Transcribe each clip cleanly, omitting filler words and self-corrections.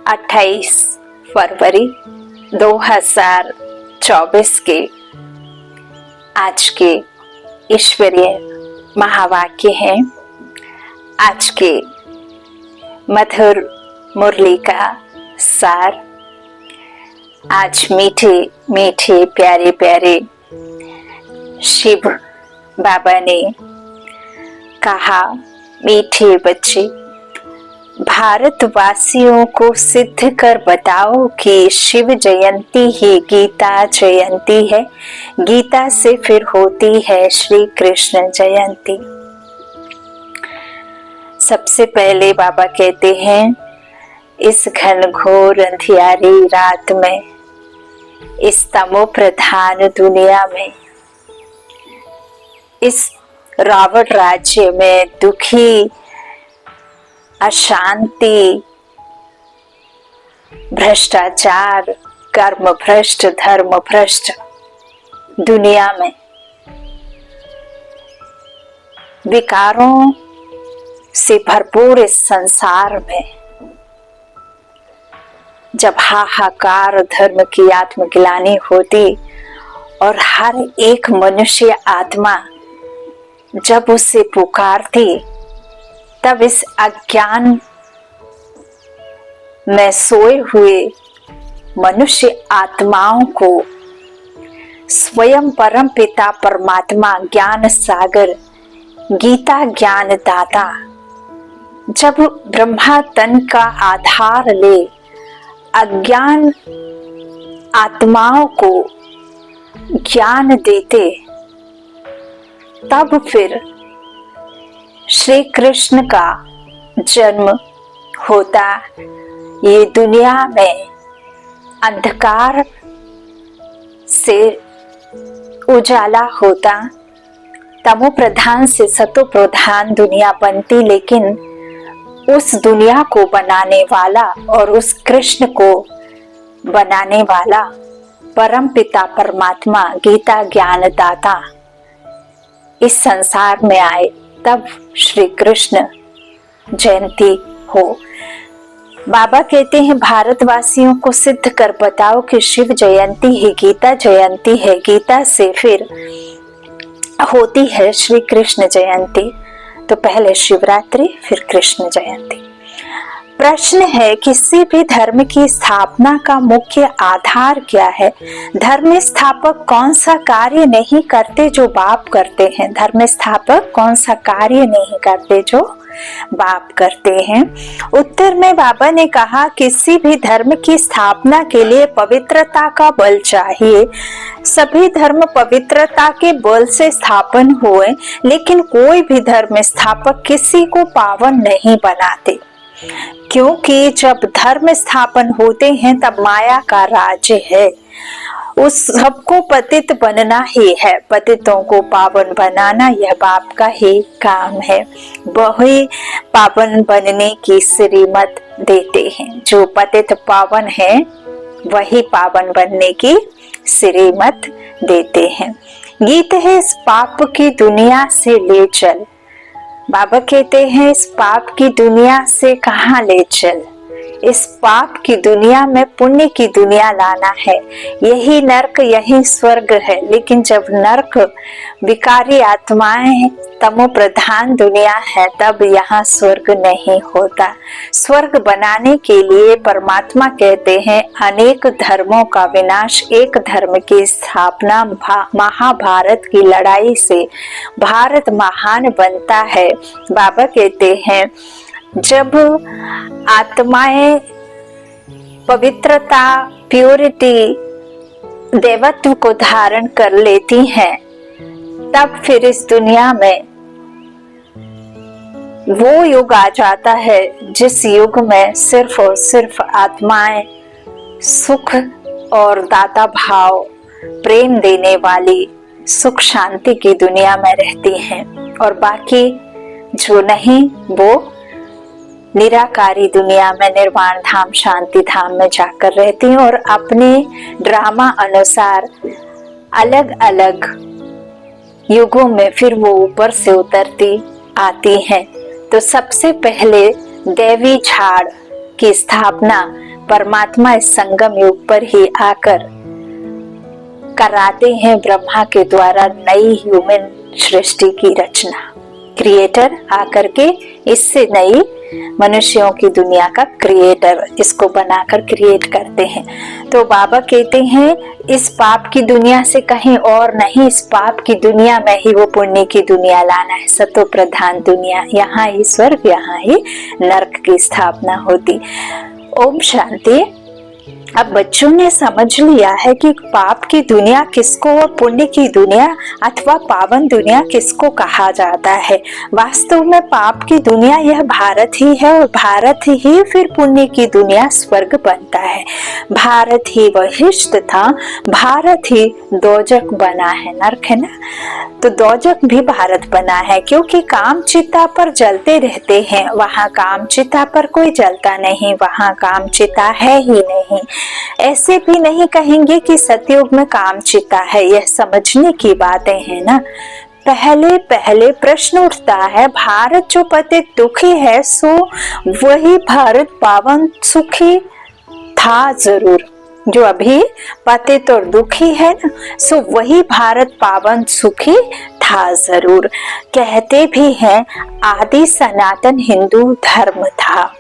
28 फरवरी 2024 के आज के ईश्वरीय महावाक्य हैं। आज के मधुर मुरली का सार। आज मीठे मीठे प्यारे प्यारे शिव बाबा ने कहा, मीठे बच्चे, भारतवासियों को सिद्ध कर बताओ कि शिव जयंती ही गीता जयंती है। गीता से फिर होती है श्री कृष्ण जयंती। सबसे पहले बाबा कहते हैं, इस घनघोर अंधियारी रात में, इस तमो प्रधान दुनिया में, इस रावण राज्य में दुखी, अशांति, भ्रष्टाचार, कर्म भ्रष्ट, धर्म भ्रष्ट दुनिया में, विकारों से भरपूर इस संसार में, जब हाहाकार धर्म की आत्मग्लानि होती और हर एक मनुष्य आत्मा जब उसे पुकारती, तब इस अज्ञान में सोए हुए मनुष्य आत्माओं को स्वयं परम पिता परमात्मा ज्ञान सागर गीता ज्ञान दाता जब ब्रह्मा तन का आधार ले अज्ञान आत्माओं को ज्ञान देते, तब फिर श्री कृष्ण का जन्म होता। ये दुनिया में अंधकार से उजाला होता, तमो प्रधान से सतो प्रधान दुनिया बनती। लेकिन उस दुनिया को बनाने वाला और उस कृष्ण को बनाने वाला परम पिता परमात्मा गीता ज्ञान दाता इस संसार में आए, तब श्री कृष्ण जयंती हो। बाबा कहते हैं, भारतवासियों को सिद्ध कर बताओ कि शिव जयंती ही गीता जयंती है। गीता से फिर होती है श्री कृष्ण जयंती। तो पहले शिवरात्रि, फिर कृष्ण जयंती। प्रश्न है, किसी भी धर्म की स्थापना का मुख्य आधार क्या है? धर्म स्थापक कौन सा कार्य नहीं करते जो बाप करते हैं? धर्म स्थापक कौन सा कार्य नहीं करते जो बाप करते हैं? उत्तर में बाबा ने कहा, किसी भी धर्म की स्थापना के लिए पवित्रता का बल चाहिए। सभी धर्म पवित्रता के बल से स्थापन हुए, लेकिन कोई भी धर्म स्थापक किसी को पावन नहीं बनाते, क्योंकि जब धर्म स्थापन होते हैं तब माया का राज्य है। उस सबको पतित बनना ही है। पतितों को पावन बनाना यह बाप का ही काम है। वही पावन बनने की श्रीमत देते हैं। जो पतित पावन है वही पावन बनने की श्रीमत देते हैं। गीत है, इस पाप की दुनिया से ले चल। बाबा कहते हैं, इस पाप की दुनिया से कहाँ ले चल? इस पाप की दुनिया में पुण्य की दुनिया लाना है। यही नरक, यही स्वर्ग है। लेकिन जब नरक विकारी आत्माएं, तमो प्रधान दुनिया है, तब यहाँ स्वर्ग नहीं होता। स्वर्ग बनाने के लिए परमात्मा कहते हैं, अनेक धर्मों का विनाश, एक धर्म की स्थापना। महाभारत की लड़ाई से भारत महान बनता है। बाबा कहते हैं, जब आत्माएं पवित्रता, प्योरिटी, देवत्व को धारण कर लेती हैं, तब फिर इस दुनिया में वो युग आ जाता है जिस युग में सिर्फ और सिर्फ आत्माएं सुख और दाता भाव, प्रेम देने वाली सुख शांति की दुनिया में रहती हैं, और बाकी जो नहीं वो निराकारी दुनिया में निर्वाण धाम, शांति धाम में जाकर रहती हैं और अपने ड्रामा अनुसार अलग अलग युगों में फिर वो ऊपर से उतरती आती हैं। तो सबसे पहले देवी झाड़ की स्थापना परमात्मा इस संगम युग पर ही आकर कराते हैं ब्रह्मा के द्वारा नई ह्यूमन सृष्टि की रचना। क्रिएटर आकर के इससे नई मनुष्यों की दुनिया का क्रिएटर इसको बनाकर क्रिएट करते हैं। तो बाबा कहते हैं इस पाप की दुनिया से कहीं और नहीं, इस पाप की दुनिया में ही वो पुण्य की दुनिया लाना है, सतो प्रधान दुनिया। यहाँ ही स्वर्ग, यहाँ ही नरक की स्थापना होती। ओम शांति। अब बच्चों ने समझ लिया है कि पाप की दुनिया किसको और पुण्य की दुनिया अथवा पावन दुनिया किसको कहा जाता है। वास्तव में पाप की दुनिया यह भारत ही है और भारत ही फिर पुण्य की दुनिया स्वर्ग बनता है। भारत ही वहिष्ठ था, भारत ही दोजक बना है, नरक है ना, तो दोजक भी भारत बना है, क्योंकि काम चिता पर जलते रहते हैं। वहाँ काम चिता पर कोई जलता नहीं, वहाँ काम चिता है ही नहीं। ऐसे भी नहीं कहेंगे कि सतयुग में काम चिता है, यह समझने की बातें हैं ना। पहले पहले प्रश्न उठता है, भारत जो पतित दुखी है सो वही भारत पावन सुखी था जरूर। जो अभी पतित और दुखी है ना, सो वही भारत पावन सुखी था जरूर। कहते भी हैं आदि सनातन हिंदू धर्म था।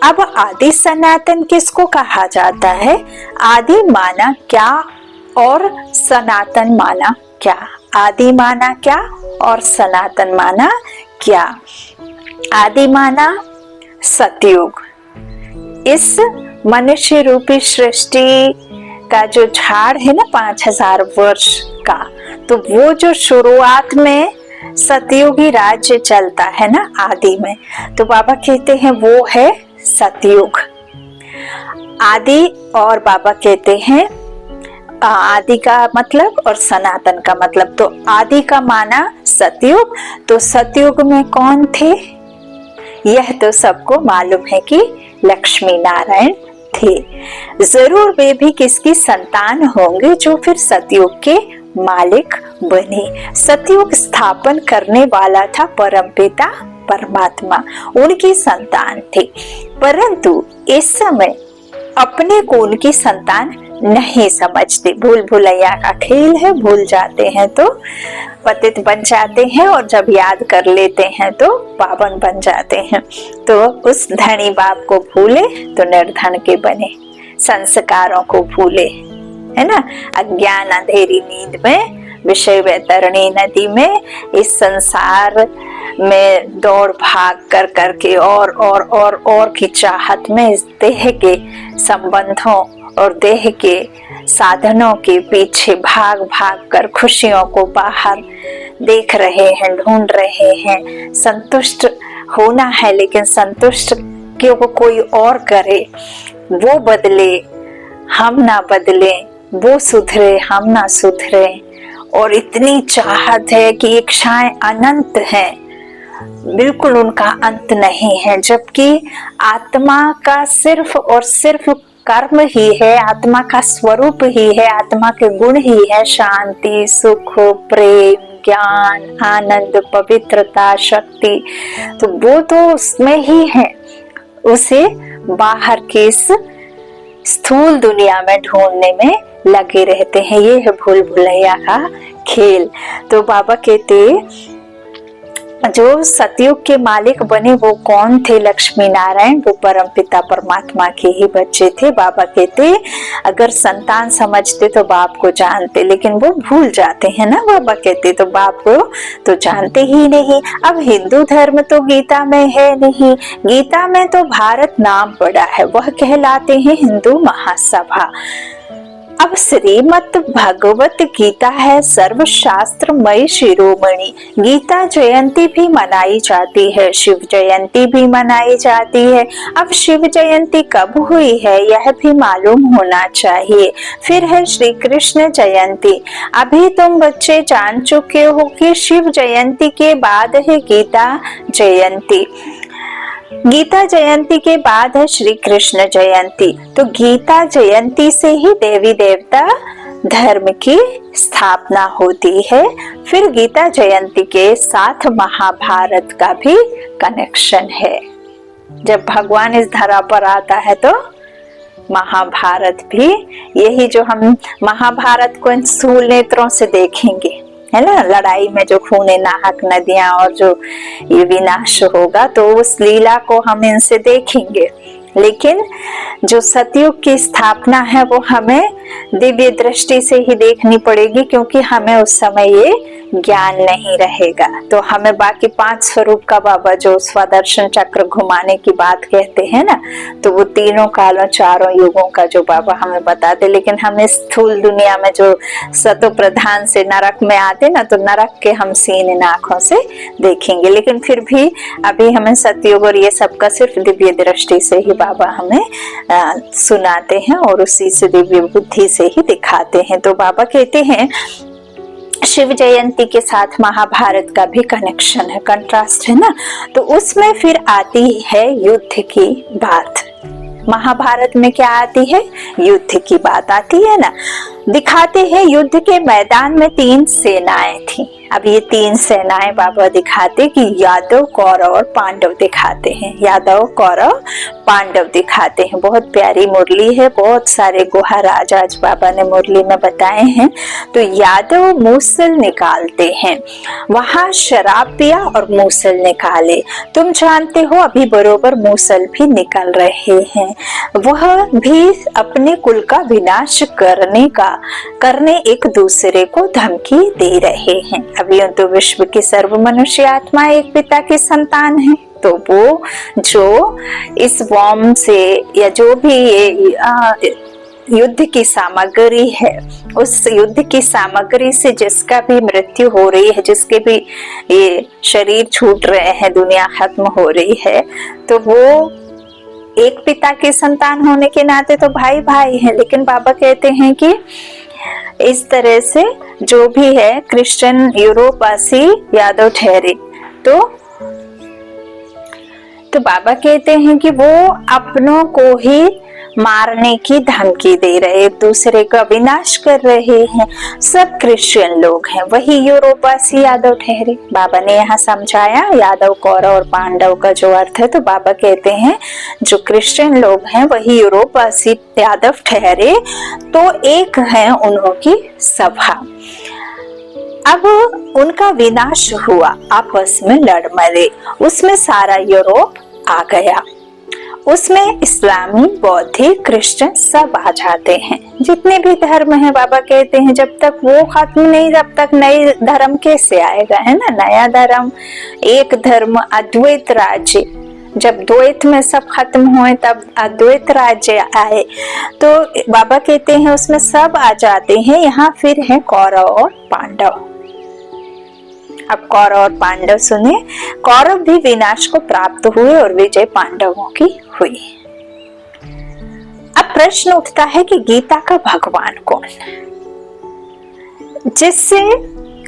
अब आदि सनातन किसको कहा जाता है? आदि माना क्या और सनातन माना क्या? आदि माना क्या और सनातन माना क्या? आदि माना सतयुग, इस मनुष्य रूपी सृष्टि का जो झाड़ है ना 5000 वर्ष का, तो वो जो शुरुआत में सतयुगी राज्य चलता है ना आदि में, तो बाबा कहते हैं वो है सतयुग। आदि और बाबा कहते हैं आदि का मतलब और सनातन का मतलब। तो आदि का माना सतयुग, तो सतयुग में कौन थे? यह तो सबको मालूम है कि लक्ष्मी नारायण थे। जरूर वे भी किसकी संतान होंगे जो फिर सतयुग के मालिक बने। सतयुग स्थापन करने वाला था परमपिता परमात्मा, उनकी संतान थे। परंतु इस समय अपने को उनकी संतान नहीं समझते। भूल भुलैया का खेल है, भूल जाते हैं तो पतित बन जाते हैं और जब याद कर लेते हैं तो पावन बन जाते हैं। तो उस धनी बाप को भूले तो निर्धन के बने, संस्कारों को भूले, है ना। अज्ञान अंधेरी नींद में, विषय वैतरणी नदी में, इस संसार में दौड़ भाग कर करके और की चाहत में इस देह के संबंधों और देह के साधनों के पीछे भाग भाग कर खुशियों को बाहर देख रहे हैं, ढूंढ रहे हैं। संतुष्ट होना है, लेकिन संतुष्ट क्यों को कोई और करे, वो बदले हम ना बदले, वो सुधरे हम ना सुधरे। और इतनी चाहत है कि इच्छाएं अनंत हैं, बिल्कुल उनका अंत नहीं है। जबकि आत्मा का सिर्फ और सिर्फ कर्म ही है, आत्मा का स्वरूप ही है, आत्मा के गुण ही है शांति, सुख, प्रेम, ज्ञान, आनंद, पवित्रता, शक्ति। तो वो तो उसमें ही है। उसे बाहर के इस स्थूल दुनिया में ढूंढने में लगे रहते हैं। ये है भूल भुलैया का खेल। तो बाबा कहते जो सतयुग के मालिक बने वो कौन थे? लक्ष्मी नारायण, वो परमपिता परमात्मा के ही बच्चे थे। बाबा कहते अगर संतान समझते तो बाप को जानते, लेकिन वो भूल जाते हैं ना। बाबा कहते तो बाप को तो जानते ही नहीं। अब हिंदू धर्म तो गीता में है नहीं, गीता में तो भारत नाम पड़ा है, वह कहलाते हैं हिंदू महासभा। अब श्रीमद् भगवत गीता है सर्वशास्त्रमय शिरोमणि। गीता जयंती भी मनाई जाती है, शिव जयंती भी मनाई जाती है। अब शिव जयंती कब हुई है यह भी मालूम होना चाहिए। फिर है श्री कृष्ण जयंती। अभी तुम बच्चे जान चुके हो कि शिव जयंती के बाद है गीता जयंती। गीता जयंती के बाद है श्री कृष्ण जयंती। तो गीता जयंती से ही देवी देवता धर्म की स्थापना होती है। फिर गीता जयंती के साथ महाभारत का भी कनेक्शन है। जब भगवान इस धरा पर आता है तो महाभारत भी यही, जो हम महाभारत को इन स्थूल नेत्रों से देखेंगे, है ना, लड़ाई में जो खूने नाहक नदियां और जो ये विनाश होगा, तो उस लीला को हम इनसे देखेंगे। लेकिन जो सतयुग की स्थापना है वो हमें दिव्य दृष्टि से ही देखनी पड़ेगी, क्योंकि हमें उस समय ये ज्ञान नहीं रहेगा। तो हमें बाकी 5 स्वरूप का बाबा जो स्वदर्शन चक्र घुमाने की बात कहते हैं ना, तो वो तीनों कालों चारों युगों का जो बाबा हमें बताते, लेकिन हम इस स्थूल दुनिया में जो सतो प्रधान से नरक में आते ना, तो नरक के हम सीन इन आंखों से देखेंगे। लेकिन फिर भी अभी हमें सतयुग और ये सब का सिर्फ दिव्य दृष्टि से ही बाबा हमें सुनाते हैं और उसी से दिव्य बुद्धि से ही दिखाते हैं। तो बाबा कहते हैं शिव जयंती के साथ महाभारत का भी कनेक्शन है, कंट्रास्ट है ना। तो उसमें फिर आती है युद्ध की बात। महाभारत में क्या आती है? युद्ध की बात आती है ना। दिखाते हैं युद्ध के मैदान में 3 सेनाएं थी। अब ये 3 सेनाएं बाबा दिखाते कि यादव, कौरव और पांडव दिखाते हैं। यादव, कौरव, पांडव दिखाते हैं। बहुत प्यारी मुरली है, बहुत सारे गुहा राज आज बाबा ने मुरली में बताए हैं। तो यादव मूसल निकालते हैं, वहां शराब पिया और मूसल निकाले। तुम जानते हो अभी बरोबर मूसल भी निकल रहे हैं। वह भी अपने कुल का विनाश करने एक दूसरे को धमकी दे रहे हैं। अभी तो विश्व की सर्व मनुष्य आत्मा एक पिता की संतान है। तो वो जो इस वॉर्म से या जो भी ये युद्ध की सामग्री है, उस युद्ध की सामग्री से जिसका भी मृत्यु हो रही है, जिसके भी ये शरीर छूट रहे हैं, दुनिया खत्म हो रही है, तो वो एक पिता के संतान होने के नाते तो भाई भाई है। लेकिन बाबा कहते हैं कि इस तरह से जो भी है क्रिश्चियन यूरोपवासी यादव ठहरे, तो बाबा कहते हैं कि वो अपनों को ही मारने की धमकी दे रहे, एक दूसरे का विनाश कर रहे हैं। सब क्रिश्चियन लोग हैं, वही यूरोपवासी यादव ठहरे। बाबा ने यहाँ समझाया यादव, कौरव और पांडव का जो अर्थ है। तो बाबा कहते हैं जो क्रिश्चियन लोग हैं वही यूरोपवासी यादव ठहरे, तो एक है उन्हों की सभा। अब उनका विनाश हुआ, आपस में लड़ मरे, उसमें सारा यूरोप आ गया। उसमें इस्लामी, बौद्धिक, क्रिश्चियन सब आ जाते हैं। जितने भी धर्म हैं बाबा कहते हैं जब तक वो खत्म नहीं, जब तक नई धर्म कैसे आएगा, है ना। नया धर्म, एक धर्म, अद्वैत राज्य। जब द्वैत में सब खत्म हुए तब अद्वैत राज्य आए। तो बाबा कहते हैं उसमें सब आ जाते हैं। यहाँ फिर है कौरव और पांडव। अब कौरव और पांडव सुने। कौरव भी विनाश को प्राप्त हुए और विजय पांडवों की हुई। अब प्रश्न उठता है कि गीता का भगवान कौन?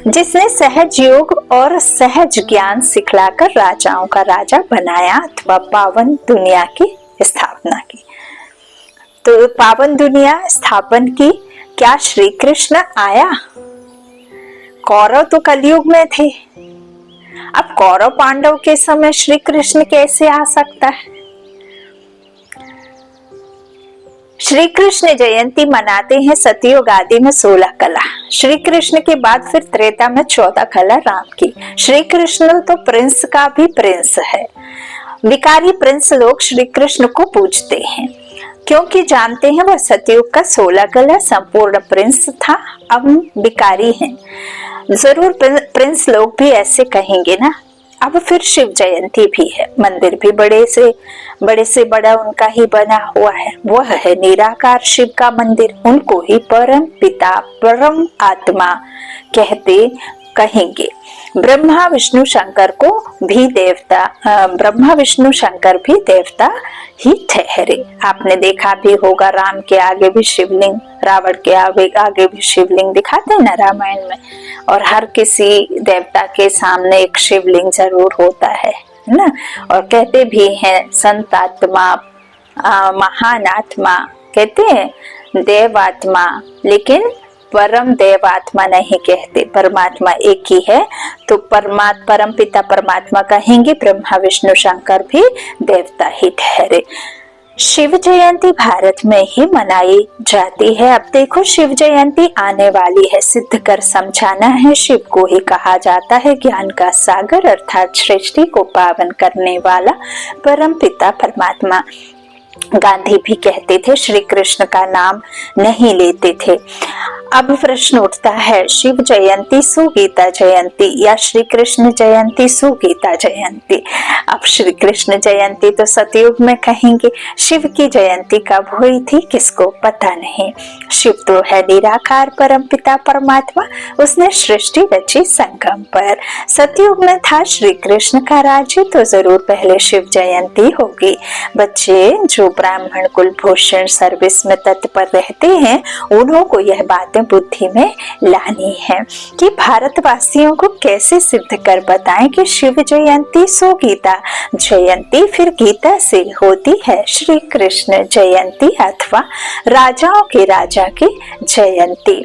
जिसने सहज योग और सहज ज्ञान सिखलाकर राजाओं का राजा बनाया अथवा पावन दुनिया की स्थापना की। तो पावन दुनिया स्थापन की क्या श्री कृष्ण आया? कौरव तो कलयुग में थे। अब कौरव पांडव के समय श्री कृष्ण कैसे आ सकता है? श्री कृष्ण जयंती मनाते हैं सतयुग आदि में 16 कला। श्री कृष्ण के बाद फिर त्रेता में 14 कला राम की। श्री कृष्ण तो प्रिंस का भी प्रिंस है। विकारी प्रिंस लोग श्री कृष्ण को पूजते हैं क्योंकि जानते हैं वह सतयुग का 16 कला संपूर्ण प्रिंस था। अब विकारी हैं, जरूर प्रिंस लोग भी ऐसे कहेंगे ना। अब फिर शिव जयंती भी है। मंदिर भी बड़े से बड़ा उनका ही बना हुआ है। वह है निराकार शिव का मंदिर। उनको ही परम पिता, परम आत्मा कहेंगे। ब्रह्मा विष्णु शंकर को भी देवता, ब्रह्मा विष्णु शंकर भी देवता ही ठहरे। आपने देखा भी होगा राम के आगे भी शिवलिंग, रावण के आगे भी शिवलिंग दिखाते हैं ना रामायण में। और हर किसी देवता के सामने एक शिवलिंग जरूर होता है ना। और कहते भी हैं संत आत्मा, महान आत्मा, कहते हैं देवात्मा, लेकिन परम देवात्मा नहीं कहते। परमात्मा एक ही है। तो परम पिता परमात्मा कहेंगे। ब्रह्मा विष्णु शंकर भी देवता ही ठहरे। शिव जयंती भारत में ही मनाई जाती है। अब देखो शिव जयंती आने वाली है, सिद्ध कर समझाना है। शिव को ही कहा जाता है ज्ञान का सागर, अर्थात सृष्टि को पावन करने वाला परम पिता परमात्मा। गांधी भी कहते थे, श्री कृष्ण का नाम नहीं लेते थे। अब प्रश्न उठता है, शिव जयंती सु गीता जयंती या श्री कृष्ण जयंती सु गीता जयंती। अब श्री कृष्ण जयंती तो सतयुग में कहेंगे, शिव की जयंती कब हुई थी किसको पता नहीं। शिव तो है निराकार परम पिता परमात्मा, उसने सृष्टि रची संगम पर। सतयुग में था श्री कृष्ण का राज्य, तो जरूर पहले शिव जयंती होगी। बच्चे जो ब्राह्मण कुलभूषण सर्विस में तत्पर रहते हैं, उन्हों को यह बातें बुद्धि में लानी है कि भारतवासियों को कैसे सिद्ध कर बताएं कि शिव जयंती सो गीता जयंती फिर गीता से होती है श्री कृष्ण जयंती अथवा राजाओं के राजा की जयंती।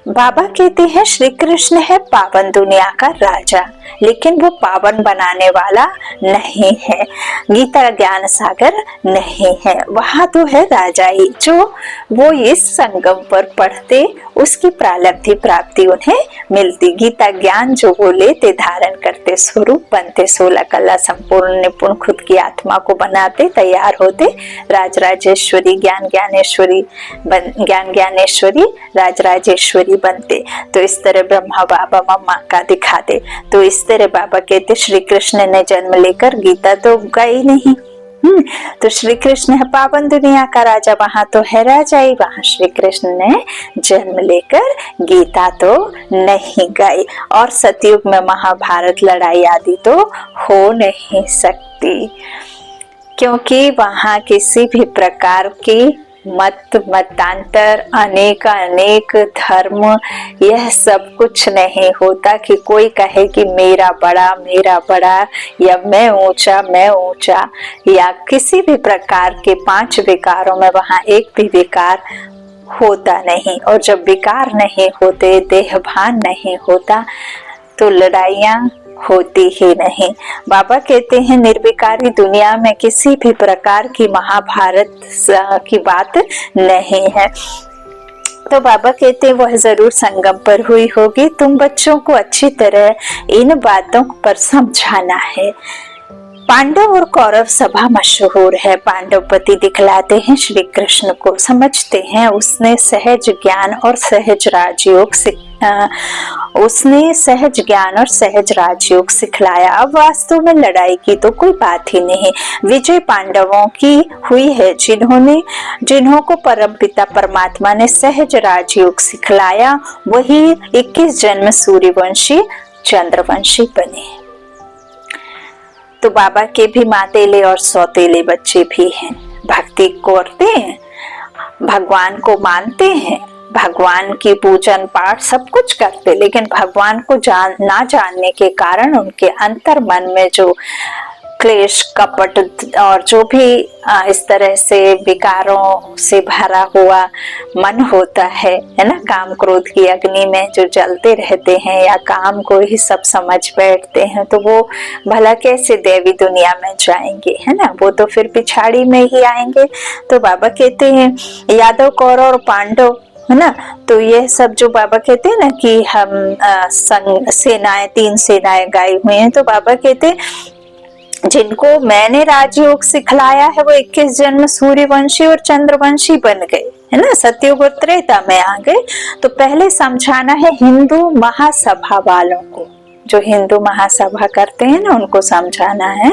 बाबा कहते हैं श्री कृष्ण है पावन दुनिया का राजा, लेकिन वो पावन बनाने वाला नहीं है, गीता ज्ञान सागर नहीं है। वहां तो है राजा ही, जो वो इस संगम पर पढ़ते उसकी प्रारब्धि प्राप्ति उन्हें मिलती। गीता ज्ञान जो वो लेते, धारण करते, स्वरूप बनते, 16 कला संपूर्ण निपुण खुद की आत्मा को बनाते, तैयार होते, राजराजेश्वरी ज्ञान ज्ञानेश्वरी ज्ञान ज्ञानेश्वरी राजराजेश्वरी बनते। तो इस तरह ब्रह्मा बाबा मम्मा का दिखाते। तो इस तरह बाबा कहते श्री कृष्ण ने जन्म लेकर गीता तो गाई नहीं। तो श्री कृष्ण है पावन दुनिया का राजा, वहां तो है राजा ही, वहां श्री कृष्ण ने जन्म लेकर गीता तो नहीं गाई। और सतयुग में महाभारत लड़ाई आदि तो हो नहीं सकती, क्योंकि वहां किसी भी प्रकार की मतांतर, अनेक धर्म, यह सब कुछ नहीं होता कि कोई कहे कि मेरा बड़ा या मैं ऊंचा, या किसी भी प्रकार के 5 विकारों में वहां एक भी विकार होता नहीं। और जब विकार नहीं होते, देहभान नहीं होता, तो लड़ाइयां होती ही नहीं। बाबा कहते हैं निर्विकारी दुनिया में किसी भी प्रकार की महाभारत की बात नहीं है। तो बाबा कहते हैं वह जरूर संगम पर हुई होगी। तुम बच्चों को अच्छी तरह इन बातों पर समझाना है। पांडव और कौरव सभा मशहूर है। पांडव पति दिखलाते हैं श्री कृष्ण को, समझते हैं उसने सहज ज्ञान और सहज राजयोग सिखलाया। अब वास्तव में लड़ाई की तो कोई बात ही नहीं। विजय पांडवों की हुई है जिन्हों को परमपिता परमात्मा ने सहज राजयोग सिखलाया। वही 21 जन्म सूर्यवंशी चंद्रवंशी बने। तो बाबा के भी मातेले और सौतेले बच्चे भी हैं, भक्ति करते हैं, भगवान को मानते हैं, भगवान की पूजन पाठ सब कुछ करते, लेकिन भगवान को ना जानने के कारण उनके अंतर मन में जो क्लेश कपट और जो भी इस तरह से विकारों से भरा हुआ मन होता है ना, काम क्रोध की अग्नि में जो जलते रहते हैं या काम को ही सब समझ बैठते हैं, तो वो भला कैसे देवी दुनिया में जाएंगे, है ना, वो तो फिर पिछाड़ी में ही आएंगे। तो बाबा कहते हैं यादव कौरव और पांडव, है ना, तो ये सब जो बाबा कहते हैं ना कि हम सेनाएं 3 सेनाएं गाई हुई हैं, तो बाबा कहते हैं जिनको मैंने राजयोग सिखलाया है वो 21 जन्म सूर्यवंशी और चंद्रवंशी बन गए, है ना, सतयुग और त्रेता में आ गए। तो पहले समझाना है हिंदू महासभा वालों को, जो हिंदू महासभा करते हैं ना, उनको समझाना है।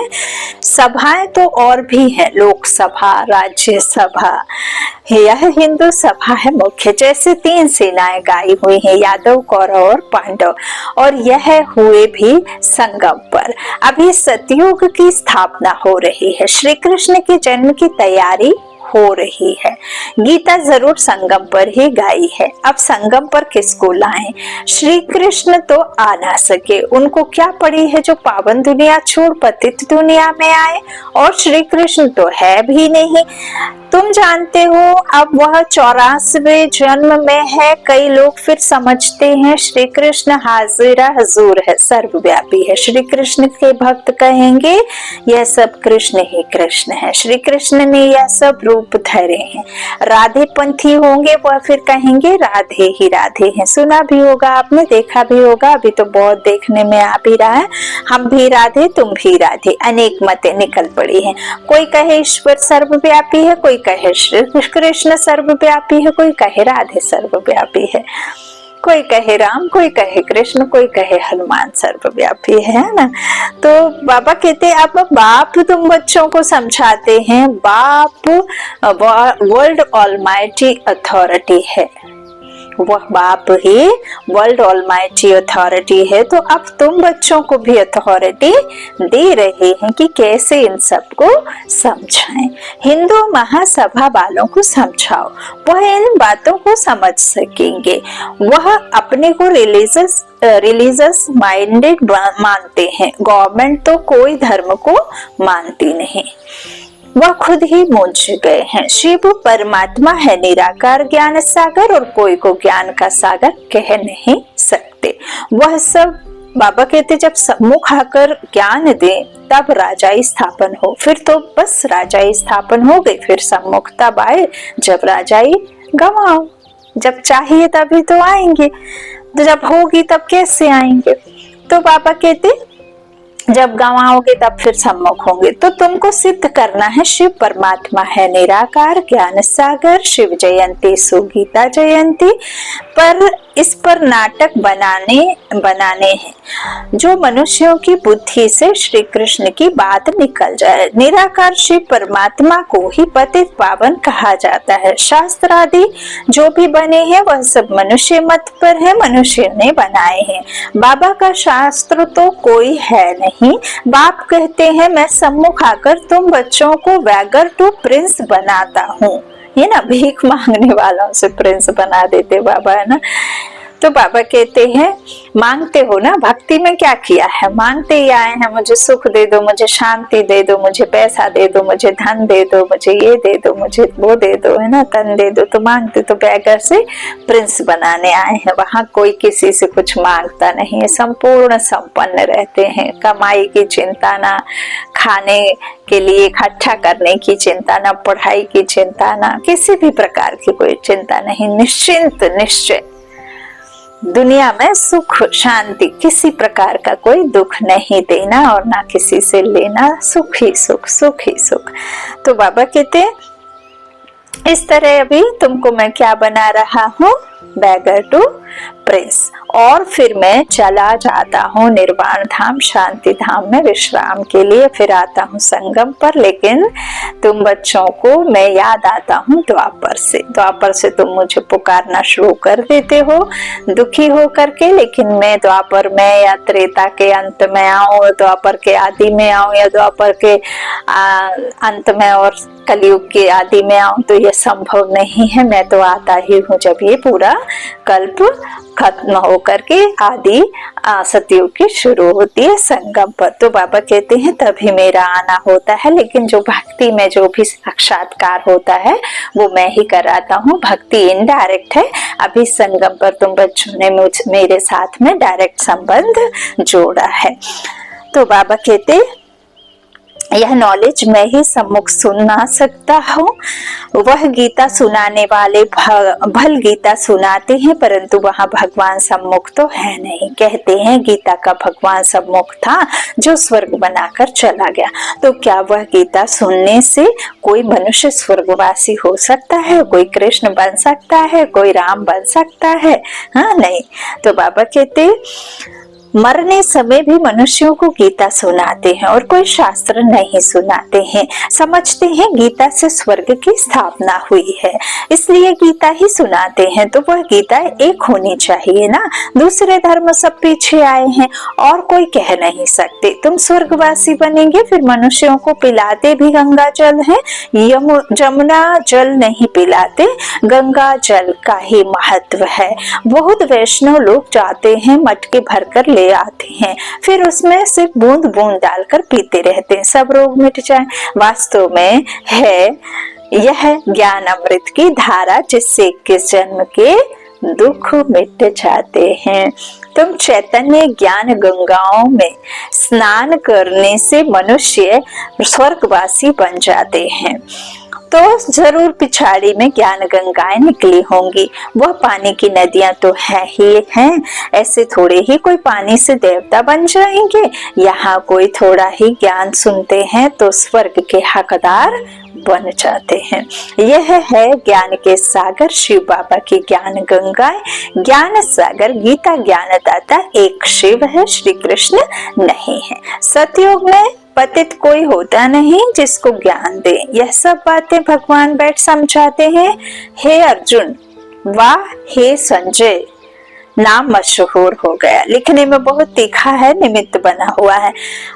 सभाएं तो और भी है, लोकसभा, राज्यसभा, यह हिंदू सभा है मुख्य। जैसे 3 सेनाएं गाई हुई हैं, यादव कौरव और पांडव, और यह हुए भी संगम पर। अभी सतयुग की स्थापना हो रही है, श्री कृष्ण के जन्म की तैयारी हो रही है। गीता जरूर संगम पर ही गाई है। अब संगम पर किसको लाएं? श्री कृष्ण तो आ ना सके, उनको क्या पड़ी है जो पावन दुनिया छोड़ पतित दुनिया में आए, और श्री कृष्ण तो है भी नहीं। तो तुम जानते हो अब वह 84वें जन्म में है। कई लोग फिर समझते हैं श्री कृष्ण हाजिरा हजूर है, सर्वव्यापी है। श्री कृष्ण के भक्त कहेंगे यह सब कृष्ण ही कृष्ण है, श्री कृष्ण ने यह सब रूप धरे हैं। राधे पंथी होंगे वह फिर कहेंगे राधे ही राधे हैं। सुना भी होगा आपने, देखा भी होगा, अभी तो बहुत देखने में आ भी रहा है। हम भी राधे तुम भी राधे, अनेक मतें निकल पड़ी हैं। कोई कहे ईश्वर सर्वव्यापी है, कोई कहे श्री कृष्ण सर्वव्यापी है, कोई कहे राधे सर्वव्यापी है, कोई कहे राम, कोई कहे कृष्ण, कोई कहे हनुमान सर्वव्यापी है ना। तो बाबा कहते हैं अब बाप तुम बच्चों को समझाते हैं, बाप वर्ल्ड ऑलमाइटी अथॉरिटी है, वह बाप ही वर्ल्ड ऑलमाइटी अथॉरिटी है। तो अब तुम बच्चों को भी अथॉरिटी दे रहे हैं कि कैसे इन सबको समझाएं। हिंदू महासभा वालों को समझाओ, वह इन बातों को समझ सकेंगे। वह अपने को रिलीजियस माइंडेड मानते हैं, गवर्नमेंट तो कोई धर्म को मानती नहीं, वह खुद ही मूंझ गए हैं। शिव परमात्मा है निराकार ज्ञान सागर, और कोई को ज्ञान का सागर कह नहीं सकते। वह सब बाबा कहते जब सम्मुख आकर ज्ञान दे तब राजाई स्थापन हो, फिर तो बस राजाई स्थापन हो गई। फिर सम्मुख तब आए जब राजाई गवाओ, जब चाहिए तभी तो आएंगे, तो जब होगी तब कैसे आएंगे। तो बाबा कहते जब गवाओगे तब फिर सम्मुख होंगे। तो तुमको सिद्ध करना है शिव परमात्मा है निराकार ज्ञान सागर, शिव जयंती सुगीता जयंती। पर इस पर नाटक बनाने हैं जो मनुष्यों की बुद्धि से श्री कृष्ण की बात निकल जाए। निराकार शिव परमात्मा को ही पतित पावन कहा जाता है। शास्त्र आदि जो भी बने हैं वह सब मनुष्य मत पर है, मनुष्य ने बनाए हैं। बाबा का शास्त्र तो कोई है नहीं। बाप कहते हैं मैं सम्मुख आकर तुम बच्चों को वैगर टू प्रिंस बनाता हूँ। ये ना भीख मांगने वालों से प्रिंस बना देते बाबा, है ना। तो बाबा कहते हैं मांगते हो ना, भक्ति में क्या किया है, मांगते ही आए हैं मुझे सुख दे दो, मुझे शांति दे दो, मुझे पैसा दे दो, मुझे धन दे दो, मुझे ये दे दो, मुझे वो दे दो, है ना, तन दे दो। तो मांगते तो बैगर से प्रिंस बनाने आए हैं। वहां कोई किसी से कुछ मांगता नहीं है, संपूर्ण संपन्न रहते हैं। कमाई की चिंता ना, खाने के लिए इकट्ठा करने की चिंता ना, पढ़ाई की चिंता ना, किसी भी प्रकार की कोई चिंता नहीं। निश्चिंत निश्चय दुनिया में सुख शांति, किसी प्रकार का कोई दुख नहीं देना और ना किसी से लेना, सुख ही सुख, सुख ही सुख। तो बाबा कहते इस तरह अभी तुमको मैं क्या बना रहा हूँ, बैगर टू प्रिंस। और फिर मैं चला जाता हूँ निर्वाण धाम शांति धाम में विश्राम के लिए, फिर आता हूँ संगम पर। लेकिन तुम बच्चों को मैं याद आता हूँ द्वापर से। द्वापर से तुम मुझे पुकारना शुरू कर देते हो दुखी हो करके, लेकिन मैं द्वापर में या त्रेता के अंत में आऊं, द्वापर के आदि में आऊं या द्वापर के अंत में और कलयुग के आदि में आऊं, तो यह संभव नहीं है। मैं तो आता ही हूँ जब ये पूरा कल्प खत्म होकर के आदि सतयुग की शुरू होती है संगम पर। तो बाबा कहते हैं तभी मेरा आना होता है, लेकिन जो भक्ति में जो भी साक्षात्कार होता है वो मैं ही कराता हूँ। भक्ति इनडायरेक्ट है। अभी संगम पर तुम बच्चों ने मेरे साथ में डायरेक्ट संबंध जोड़ा है। तो बाबा कहते यह नॉलेज मैं ही सम्मुख सुना सकता हूँ। वह गीता सुनाने वाले भल गीता सुनाते हैं, परंतु वहाँ भगवान सम्मुख तो है नहीं। कहते हैं गीता का भगवान सम्मुख था जो स्वर्ग बनाकर चला गया। तो क्या वह गीता सुनने से कोई मनुष्य स्वर्गवासी हो सकता है, कोई कृष्ण बन सकता है, कोई राम बन सकता है? हाँ, नहीं। तो बाबा कहते मरने समय भी मनुष्यों को गीता सुनाते हैं और कोई शास्त्र नहीं सुनाते हैं। समझते हैं गीता से स्वर्ग की स्थापना हुई है, इसलिए गीता ही सुनाते हैं। तो वह गीता एक होनी चाहिए ना। दूसरे धर्म सब पीछे आए हैं और कोई कह नहीं सकते तुम स्वर्गवासी बनेंगे। फिर मनुष्यों को पिलाते भी गंगा जल है, जमुना जल नहीं पिलाते, गंगा जल का ही महत्व है। बहुत वैष्णव लोग जाते हैं मटके भरकर ले आते हैं, फिर उसमें सिर्फ बूंद बूंद डालकर पीते रहते हैं, सब रोग मिट जाए। वास्तव में है यह ज्ञान अमृत की धारा जिससे 21 जन्म के दुख मिट जाते हैं। तुम चैतन्य ज्ञान गंगाओं में स्नान करने से मनुष्य स्वर्गवासी बन जाते हैं। तो जरूर पिछाड़ी में ज्ञान गंगाएं निकली होंगी। वह पानी की नदियां तो है ही हैं। ऐसे थोड़े ही कोई पानी से देवता बन जाएंगे। यहाँ कोई थोड़ा ही ज्ञान सुनते हैं तो स्वर्ग के हकदार बन जाते हैं। यह है ज्ञान के सागर शिव बाबा की ज्ञान गंगाएं। ज्ञान सागर गीता ज्ञानदाता एक शिव है, श्री कृष्ण नहीं है। सतयुग में पतित कोई होता नहीं जिसको ज्ञान दे। यह सब बातें भगवान बैठ समझाते हैं। हे अर्जुन, वाह हे संजय, नाम मशहूर हो गया, लिखने में बहुत तीखा है, निमित्त बना हुआ है।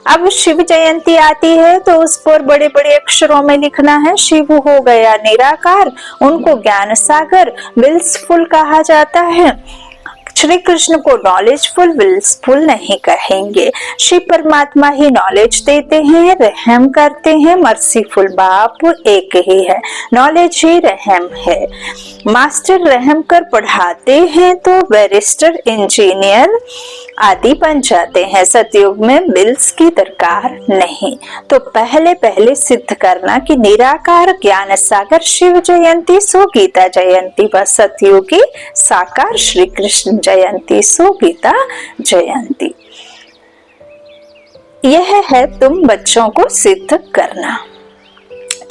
अब शिव जयंती आती है तो उस पर बड़े बड़े अक्षरों में लिखना है, शिव हो गया निराकार, उनको ज्ञान सागर विल्सफुल कहा जाता है। श्री कृष्ण को नॉलेजफुल विल्सफुल नहीं कहेंगे। शिव परमात्मा ही नॉलेज देते हैं, रहम करते हैं। मर्सीफुल बाप एक ही है, नॉलेज ही रहम है। मास्टर रहम कर पढ़ाते हैं तो बैरिस्टर इंजीनियर आदि बन जाते हैं। सतयुग में बिल्स की दरकार नहीं। तो पहले पहले सिद्ध करना कि निराकार ज्ञान सागर शिव जयंती सो गीता जयंती व सतयुगी साकार श्री कृष्ण जयंती सो गीता जयंती। यह है तुम बच्चों को सिद्ध करना।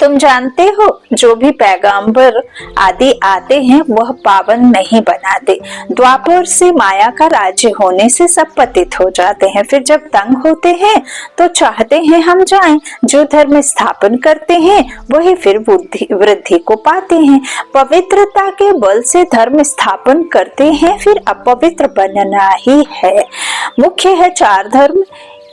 तुम जानते हो जो भी पैगंबर आदि आते हैं वह पावन नहीं बनाते। द्वापर से माया का राज्य होने से सब पतित हो जाते हैं। फिर जब तंग होते हैं तो चाहते हैं हम जाएं। जो धर्म स्थापन करते हैं वही फिर वृद्धि को पाते हैं। पवित्रता के बल से धर्म स्थापन करते हैं, फिर अपवित्र बनना ही है। मुख्य है 4 धर्म,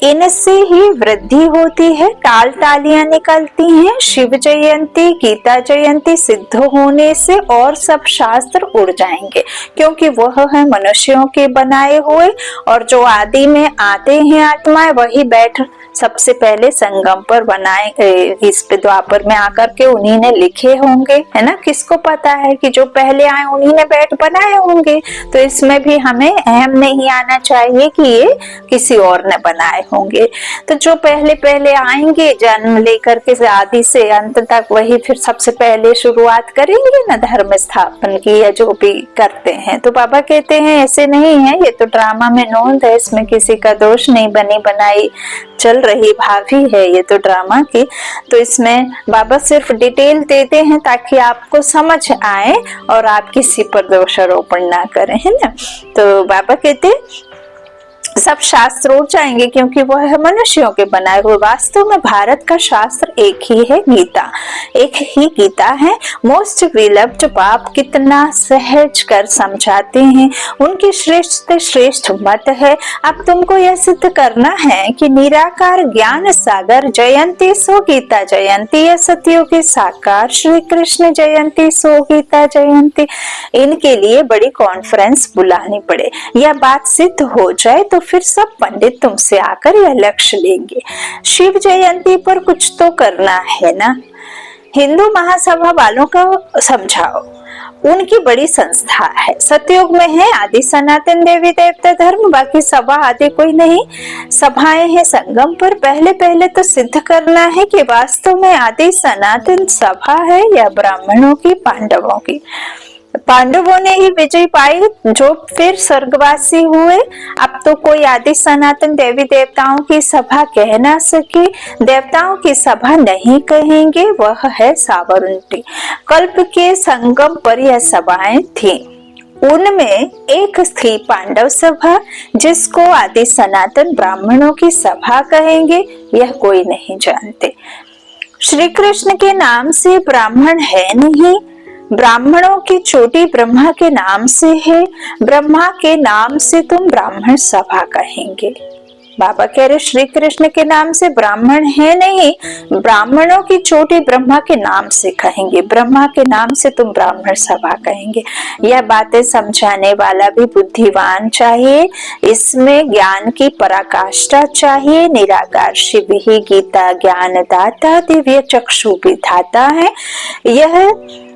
इनसे ही वृद्धि होती है, टाल टालियां निकलती हैं। शिव जयंती गीता जयंती सिद्ध होने से और सब शास्त्र उड़ जाएंगे, क्योंकि वह है मनुष्यों के बनाए हुए। और जो आदि में आते हैं आत्माएं वही बैठ सबसे पहले संगम पर बनाए, इस पे द्वापर में आकर के उन्हीं ने लिखे होंगे, है ना। किसको पता है कि जो पहले आए उन्हीं ने बैठ बनाए होंगे। तो इसमें भी हमें अहम नहीं आना चाहिए कि ये किसी और ने बनाए होंगे। तो जो पहले पहले आएंगे जन्म लेकर के आदि से अंत तक, वही फिर सबसे पहले शुरुआत करेंगे ना धर्म स्थापन की या जो भी करते हैं। तो बाबा कहते हैं ऐसे नहीं है, ये तो ड्रामा में नोंद है, इसमें किसी का दोष नहीं, बनी बनाई चल रही भाभी है ये तो ड्रामा की। तो इसमें बाबा सिर्फ डिटेल देते हैं ताकि आपको समझ आए और आप किसी पर दोषारोपण ना करें, है ना। तो बाबा कहते सब शास्त्र उड़ जाएंगे क्योंकि वह है मनुष्यों के बनाए हुए। वास्तव में भारत का शास्त्र एक ही है, गीता एक ही गीता है। मोस्ट विलव्ड बाप कितना सहज कर समझाते हैं, उनकी श्रेष्ठ श्रेष्ठ मत है। अब तुमको यह सिद्ध करना है कि निराकार ज्ञान सागर जयंती सो गीता जयंती या सतयुगी साकार श्री कृष्ण जयंती सो गीता जयंती। इनके लिए बड़ी कॉन्फ्रेंस बुलानी पड़े। यह बात सिद्ध हो जाए तो फिर सब पंडित तुमसे आकर यह लक्ष्य लेंगे। शिव जयंती पर कुछ तो करना है ना। हिंदू महासभा वालों का समझाओ, उनकी बड़ी संस्था है। सतयुग में है आदि सनातन देवी देवता धर्म, बाकी सभा आदि कोई नहीं। सभाएं हैं संगम पर। पहले पहले तो सिद्ध करना है कि वास्तव में आदि सनातन सभा है या ब्राह्मणों की, पांडवों की। पांडवों ने ही विजय पाई जो फिर स्वर्गवासी हुए। अब तो कोई आदि सनातन देवी देवताओं की सभा कह ना सके, देवताओं की सभा नहीं कहेंगे, वह है साबरमती। कल्प के संगम पर यह सभाएं थी। उनमें एक थी पांडव सभा जिसको आदि सनातन ब्राह्मणों की सभा कहेंगे, यह कोई नहीं जानते। श्री कृष्ण के नाम से ब्राह्मण है नहीं, ब्राह्मणों की चोटी ब्रह्मा के नाम से है, ब्रह्मा के नाम से तुम ब्राह्मण सभा कहेंगे। बाबा कह रहे श्री कृष्ण के नाम से ब्राह्मण है नहीं, ब्राह्मणों की चोटी ब्रह्मा के नाम से कहेंगे, ब्रह्मा के नाम से तुम ब्राह्मण सभा कहेंगे। यह बातें समझाने वाला भी बुद्धिमान चाहिए, इसमें ज्ञान की पराकाष्ठा चाहिए। निराकार शिव ही गीता ज्ञान दाता दिव्य चक्षु विधाता है। यह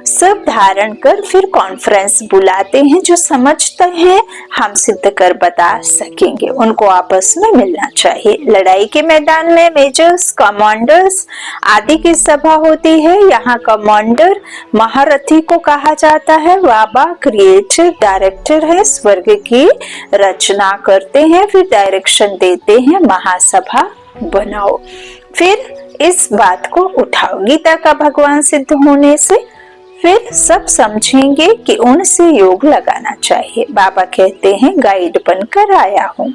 सब धारण कर फिर कॉन्फ्रेंस बुलाते हैं, जो समझते हैं हम सिद्ध कर बता सकेंगे, उनको आपस में मिलना चाहिए। लड़ाई के मैदान में मेजर्स कमांडर्स आदि की सभा होती है। यहाँ कमांडर महारथी को कहा जाता है। बाबा क्रिएटर डायरेक्टर है, स्वर्ग की रचना करते हैं, फिर डायरेक्शन देते हैं, महासभा बनाओ, फिर इस बात को उठाओ। गीता का भगवान सिद्ध होने से फिर सब समझेंगे कि उनसे योग लगाना चाहिए। बाबा कहते हैं गाइड बनकर आया हूँ,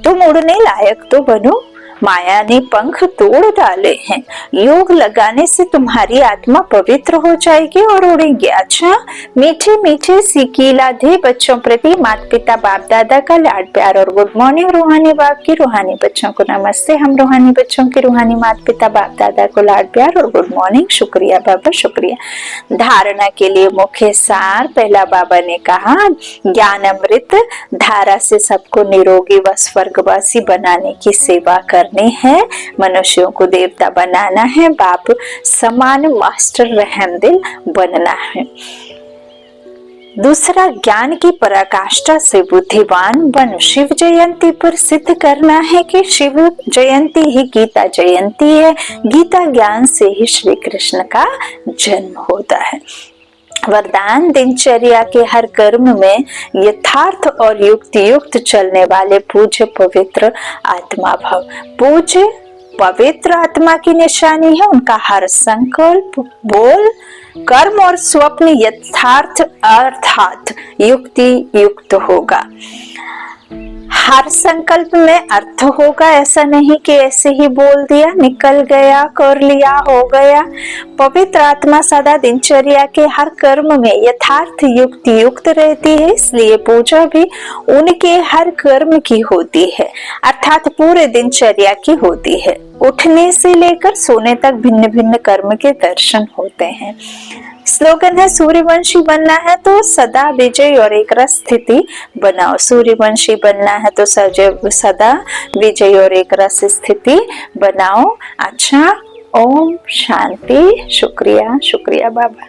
तुम उड़ने लायक तो बनो, माया ने पंख तोड़ डाले हैं। योग लगाने से तुम्हारी आत्मा पवित्र हो जाएगी और उड़ेगी। अच्छा, मीठे मीठे सिकीलाधे बच्चों प्रति माता पिता बाप दादा का लाड प्यार और गुड मॉर्निंग। रूहानी बाप की रूहानी बच्चों को नमस्ते। हम रूहानी बच्चों के रूहानी माता पिता बाप दादा को लाड प्यार और गुड मॉर्निंग। शुक्रिया बाबा, शुक्रिया। धारणा के लिए मुख्य सार पहला बाबा ने कहा, ज्ञान अमृत धारा से सबको निरोगी व स्वर्गवासी बनाने की सेवा करनी है, मनुष्यों को देवता बनाना है, बाप समान मास्टर रहमदिल बनना है। दूसरा, ज्ञान की पराकाष्ठा से बुद्धिमान बन शिव जयंती पर सिद्ध करना है कि शिव जयंती ही गीता जयंती है। गीता ज्ञान से ही श्री कृष्ण का जन्म होता है। वरदान, दिनचर्या के हर कर्म में यथार्थ और युक्ति युक्त चलने वाले पूज्य पवित्र आत्मा भव। पूज्य पवित्र आत्मा की निशानी है उनका हर संकल्प, बोल, कर्म और स्वप्न यथार्थ अर्थात युक्ति युक्त होगा। हर संकल्प में अर्थ होगा, ऐसा नहीं कि ऐसे ही बोल दिया, निकल गया, कर लिया, हो गया। पवित्र आत्मा सदा दिनचर्या के हर कर्म में यथार्थ युक्ति युक्त रहती है, इसलिए पूजा भी उनके हर कर्म की होती है, अर्थात पूरे दिनचर्या की होती है। उठने से लेकर सोने तक भिन्न भिन्न कर्म के दर्शन होते हैं। स्लोगन है, सूर्यवंशी बनना है तो सदा विजय और एक रस स्थिति बनाओ। सूर्यवंशी बनना है तो सदा विजय और एक रस स्थिति बनाओ। अच्छा, ओम शांति। शुक्रिया, शुक्रिया बाबा।